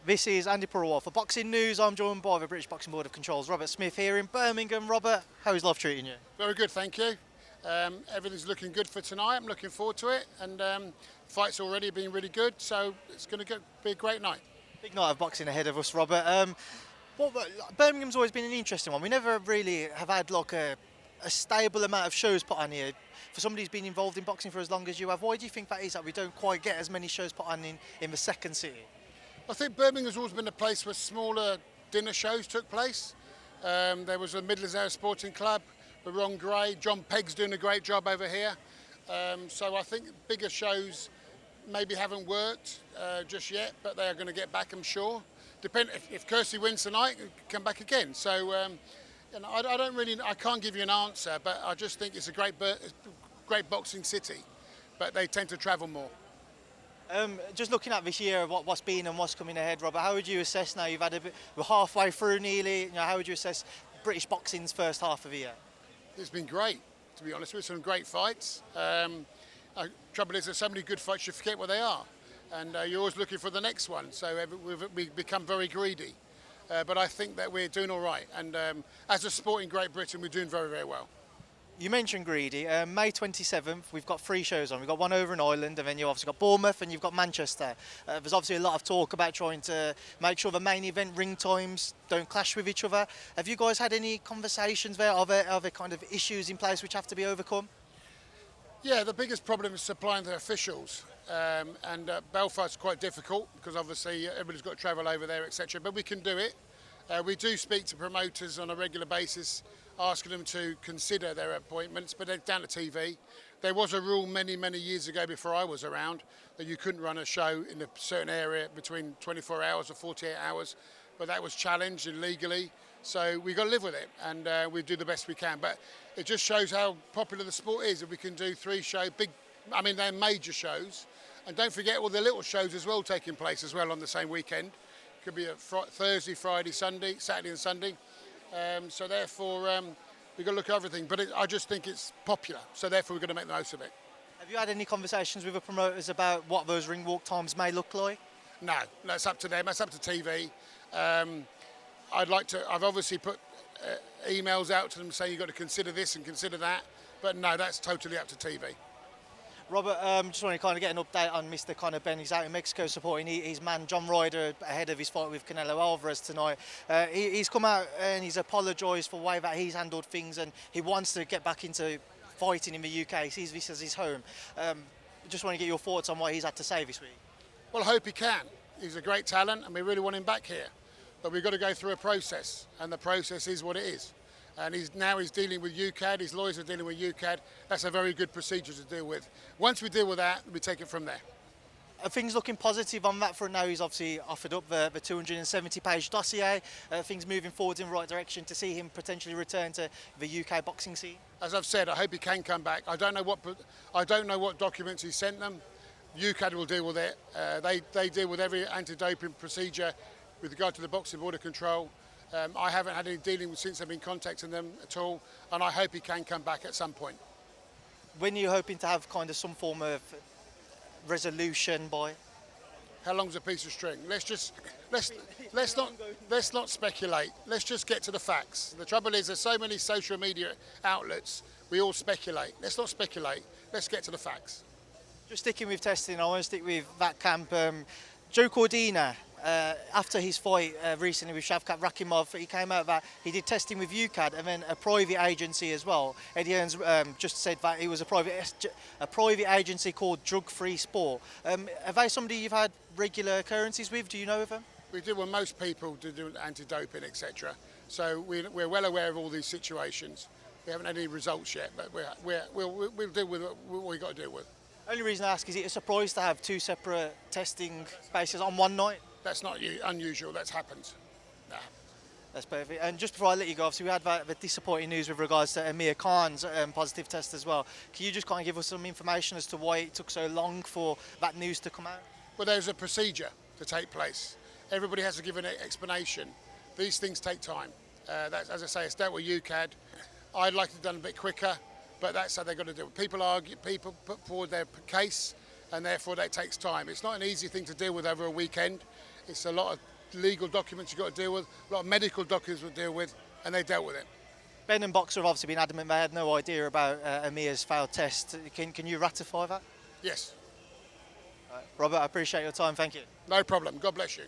This is Andi Purewal for Boxing News. I'm joined by the British Boxing Board of Control's Robert Smith here in Birmingham. Robert, how's life treating you? Very good, thank you. Everything's looking good for tonight. I'm looking forward to it, and fight's already been really good, so it's going to be a great night. Big night of boxing ahead of us, Robert. Birmingham's always been an interesting one. We never really have had like a stable amount of shows put on here. For somebody who's been involved in boxing for as long as you have, why do you think that is, that we don't quite get as many shows put on in the second city? I think Birmingham's always been a place where smaller dinner shows took place. There was a Midlands Area Sporting Club with Ron Gray. John Pegg's doing a great job over here. So I think bigger shows maybe haven't worked just yet, but they are going to get back, I'm sure. If Kersey wins tonight, come back again. So I can't give you an answer, but I just think it's a great boxing city, but they tend to travel more. Just looking at this year, what's been and what's coming ahead, Robert, how would you assess now? We're halfway through nearly. How would you assess British boxing's first half of the year? It's been great, to be honest with you. Some great fights. Trouble is, there's so many good fights you forget what they are, and you're always looking for the next one. So we've become very greedy. But I think that we're doing all right, and as a sport in Great Britain, we're doing very, very well. You mentioned greedy. May 27th, we've got 3 shows on. We've got one over in Ireland, and then you've obviously got Bournemouth and you've got Manchester. There's obviously a lot of talk about trying to make sure the main event ring times don't clash with each other. Have you guys had any conversations there? Are there kind of issues in place which have to be overcome? Yeah, the biggest problem is supplying the officials. And Belfast's quite difficult because obviously everybody's got to travel over there, etc. But we can do it. We do speak to promoters on a regular basis, asking them to consider their appointments, but they're down to TV. There was a rule many, many years ago before I was around that you couldn't run a show in a certain area between 24 hours or 48 hours, but that was challenged illegally. So we've got to live with it, and we do the best we can. But it just shows how popular the sport is, if we can do 3 shows, they're major shows. And don't forget all the little shows as well taking place as well on the same weekend. Could be a Thursday, Friday, Sunday, Saturday and Sunday. So therefore, we've got to look at everything. But I just think it's popular, so therefore we've got to make the most of it. Have you had any conversations with the promoters about what those ring walk times may look like? No, that's up to them. That's up to TV. I've obviously put emails out to them saying you've got to consider this and consider that. But no, that's totally up to TV. Robert, just want to kind of get an update on Mr. Conor Benn. He's out in Mexico supporting his man John Ryder ahead of his fight with Canelo Alvarez tonight. He's come out and he's apologised for the way that he's handled things, and he wants to get back into fighting in the UK. He sees this as his home. Just want to get your thoughts on what he's had to say this week. Well, I hope he can. He's a great talent and we really want him back here. But we've got to go through a process, and the process is what it is. And he's dealing with UCAD, his lawyers are dealing with UCAD. That's a very good procedure to deal with. Once we deal with that, we take it from there. Are things looking positive on that front now? He's obviously offered up the 270-page dossier. Things moving forward in the right direction to see him potentially return to the UK boxing scene? As I've said, I hope he can come back. I don't know what documents he sent them. UCAD will deal with it. They deal with every anti-doping procedure with regard to the Boxing Board of Control. I haven't had any dealing with since I've been contacting them at all, and I hope he can come back at some point. When are you hoping to have kind of some form of resolution by? How long's a piece of string? Let's not speculate. Let's just get to the facts. The trouble is, there's so many social media outlets. We all speculate. Let's not speculate. Let's get to the facts. Just sticking with testing, I want to stick with that camp. Joe Cordina, after his fight recently with Shavkat Rakhimov, he came out that he did testing with UCAD and then a private agency as well. Eddie Hearns just said that it was a private agency called Drug Free Sport. Are they somebody you've had regular occurrences with? Do you know of them? We do, well, most people do anti-doping, etc. So we're well aware of all these situations. We haven't had any results yet, but we'll deal with what we've got to deal with. Only reason I ask, is it a surprise to have 2 separate testing bases on one night? That's not unusual, that's happened. Nah. That's perfect. And just before I let you go, obviously we had the disappointing news with regards to Amir Khan's positive test as well. Can you just kind of give us some information as to why it took so long for that news to come out? Well, there's a procedure to take place. Everybody has to give an explanation. These things take time. That's, as I say, it's dealt with UCAD. I'd like to have done a bit quicker, but that's how they've got to do it. People argue, people put forward their case, and therefore that takes time. It's not an easy thing to deal with over a weekend. It's a lot of legal documents you've got to deal with, a lot of medical documents to deal with, and they dealt with it. Ben and Boxer have obviously been adamant they had no idea about Amir's failed test. Can you ratify that? Yes, Robert, I appreciate your time. Thank you. no problem. God bless you.